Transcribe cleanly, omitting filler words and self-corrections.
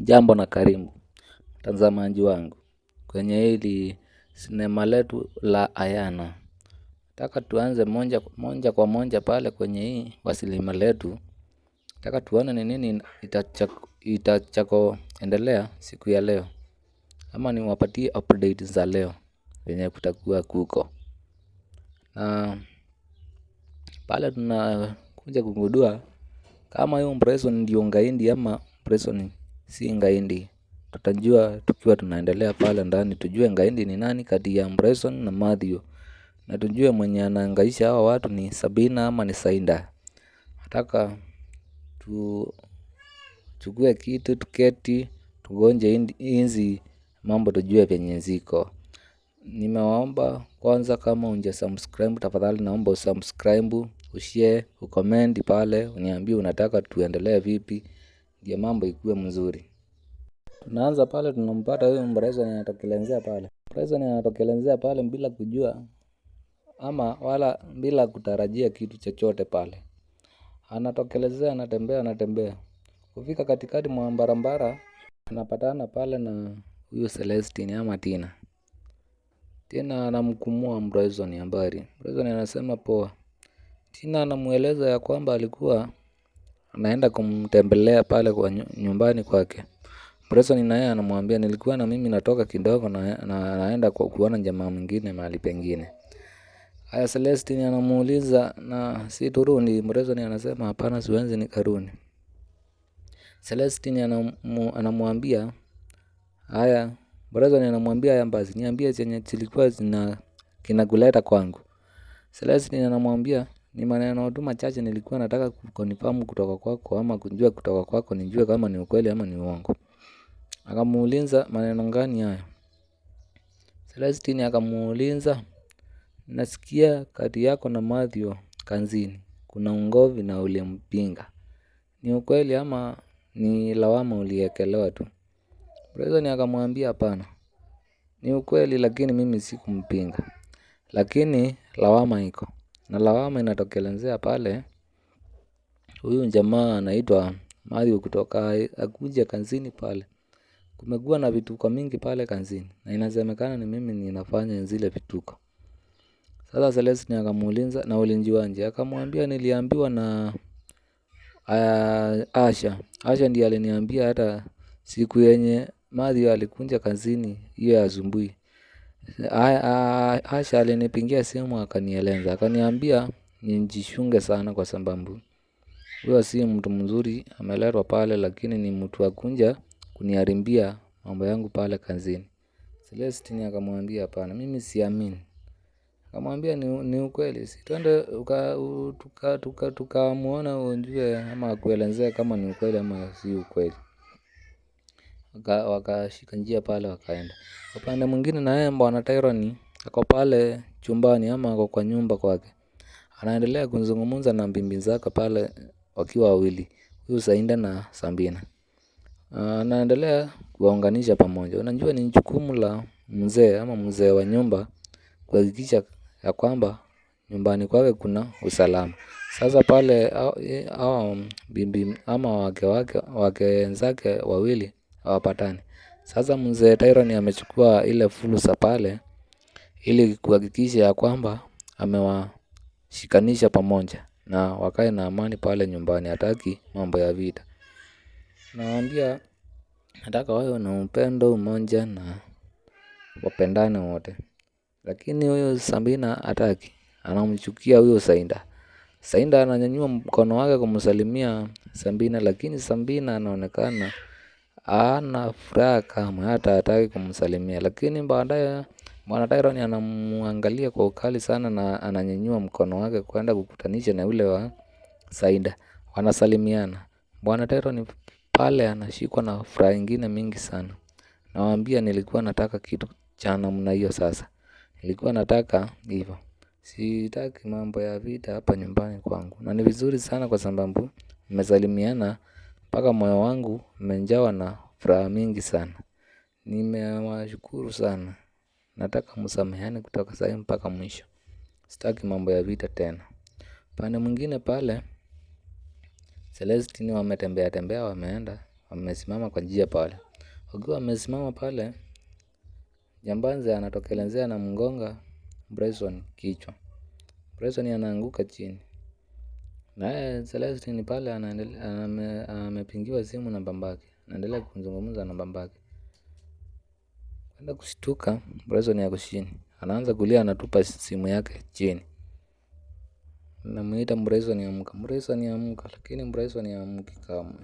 Jambo na karibu mtazamaji wangu kwenye hili sinema letu la Ayana. Nataka tuanze moja kwa moja pale kwenye hii wasilima letu. Nataka tuone ni nini itachako endelea siku ya leo, ama niwapatie update za leo venye kutakuwa kuko. Na pale tunakuja kugundua kama hiyo Bryson ndio ngaindi ama Bryson si ngaindi. Tutajua tukiwa tunaendelea pale ndani, tujue ngaindi ni nani kati ya Bryson na Mathew, na tujue mwenye anahangaisha hawa watu ni Sabina ama ni Sainda. Nataka tuchukue kitu, tuketi, tugonje hizi mambo tujue venye ziko. Nimewaomba kwanza, kama hujasubscribe tafadhali naomba usubscribe, ushare, ucomment pale, uniambie unataka tuendelee vipi ndio mambo ikuwe mzuri. Tunaanza pale tunampata huyo Bryson anatokelezea pale. Bryson anatokelezea pale bila kujua ama wala bila kutarajia kitu chochote pale. Anatokelezea, anatembea. Kufika katikati mwa barabara anapatana pale na huyo Celestine ama Tina. Tina anamkumua Bryson habari. Bryson anasema poa. Tina anamueleza ya kwamba alikuwa anaenda kumtembelea pale kwa nyumbani kwake. Bryson naye anamwambia nilikuwa na mimi natoka kidogo na naenda kuona jamaa mwingine mahali pengine. Haya, Celestine anamuuliza na si turudi. Bryson anasema hapana, siwezi nikarudi. Celestine anamwambia haya, Bryson anamwambia haya basi niambie chenye kilikuwa kinakuleta kwangu. Celestine anamwambia ni maneno tu machache nilikuwa nataka kuconfirm kutoka kwako ama kujua kutoka kwako nijue kama ni ukweli ama ni uongo. Akamuuliza maneno gani haya? Celestine akamuuliza nasikia kati yako na Mathew kazini kuna ugomvi na ulimpinga. Ni ukweli ama ni lawama uliekelewa tu? Bryson akamwambia hapana, ni ukweli lakini mimi sikumpinga. Lakini lawama iko. Na lawama inatokelezea pale huyu jamaa anaitwa Mathew kutoka akuja kazini pale. Kumekuwa na vituko mingi pale kazini na inasemekana ni mimi ninafanya zile vituko. Sasa Celestine akamuuliza na ulinjuaje? Akamwambia niliambiwa na Asha. Asha ndiye aliniambia hata siku yenye Mathew alikuja kazini hiyo asubuhi. Asha alinipigia simu akanieleza. Akaniambia nijishunge sana kwa sababu huyo si mtu mzuri ameletwa pale, lakini ni mtu akunja kuniharibia mambo yangu pale kazini. Celestine akamwambia hapana, mimi siamini. Akamwambia ni ukweli, si twende tukamuona ujue ama kuelezea kama ni ukweli ama si ukweli. Wakashika njia pale wakaenda. Upande mwingine na yeye Bwana Tyrone ako pale chumbani ama ako kwa nyumba kwake. Anaendelea kuzungumza na bibi zake pale wakiwa wawili, huyu Sainda na Sabina. Anaendelea kuwaunganisha pamoja. Unajua ni jukumu la mzee ama mzee wa nyumba kuhakikisha ya kwamba nyumbani kwake kuna usalama. Sasa pale hao bibi ama wake zake wawili hawapatani. Sasa mzee Tyrone amechukua ile fursa pale ili kuhakikisha ya kwamba amewashikanisha pamoja na wakae na amani pale nyumbani, hataki mambo ya vita. Nawaambia nataka wawe na upendo, umoja na wapendane wote. Lakini huyo Sabina hataki, anamchukia huyo Sainda. Sainda ananyanyua mkono wake kumsalimia Sabina, lakini Sabina anaonekana hana furaha kama hata hataki kumsalimia. Lakini baadaye Bwana Tyrone anamuangalia kwa ukali sana na ananyanyua mkono wake kwenda kukutanisha na ule wa Sainda. Wanasalimiana. Bwana Tyrone pale anashikwa na furaha ingine mingi sana. Nawaambia nilikuwa nataka kitu cha namna hiyo sasa. Nilikuwa nataka hivyo. Sitaki mambo ya vita hapa nyumbani kwangu. Na ni vizuri sana kwa sababu mmesalimiana mpaka moyo wangu umejawa na furaha mingi sana. Nimewashukuru sana. Nataka msameheane kutoka sasa mpaka mwisho. Sitaki mambo ya vita tena. Pande mwingine pale Celestine wametembea wameenda wamesimama kwa njia pale. Wakiwa wamesimama pale, jambazi anatokelezea na mgonga Bryson kichwa. Bryson anaanguka chini. Naye Celestine pale amepigiwa simu na babake. Anaendelea kuzungumza na babake. Kwenda kushtuka, Bryson yako chini. Anaanza kulia, anatupa simu yake chini. Namuita Bryson amka. Bryson amka, lakini Bryson haamki kamwe.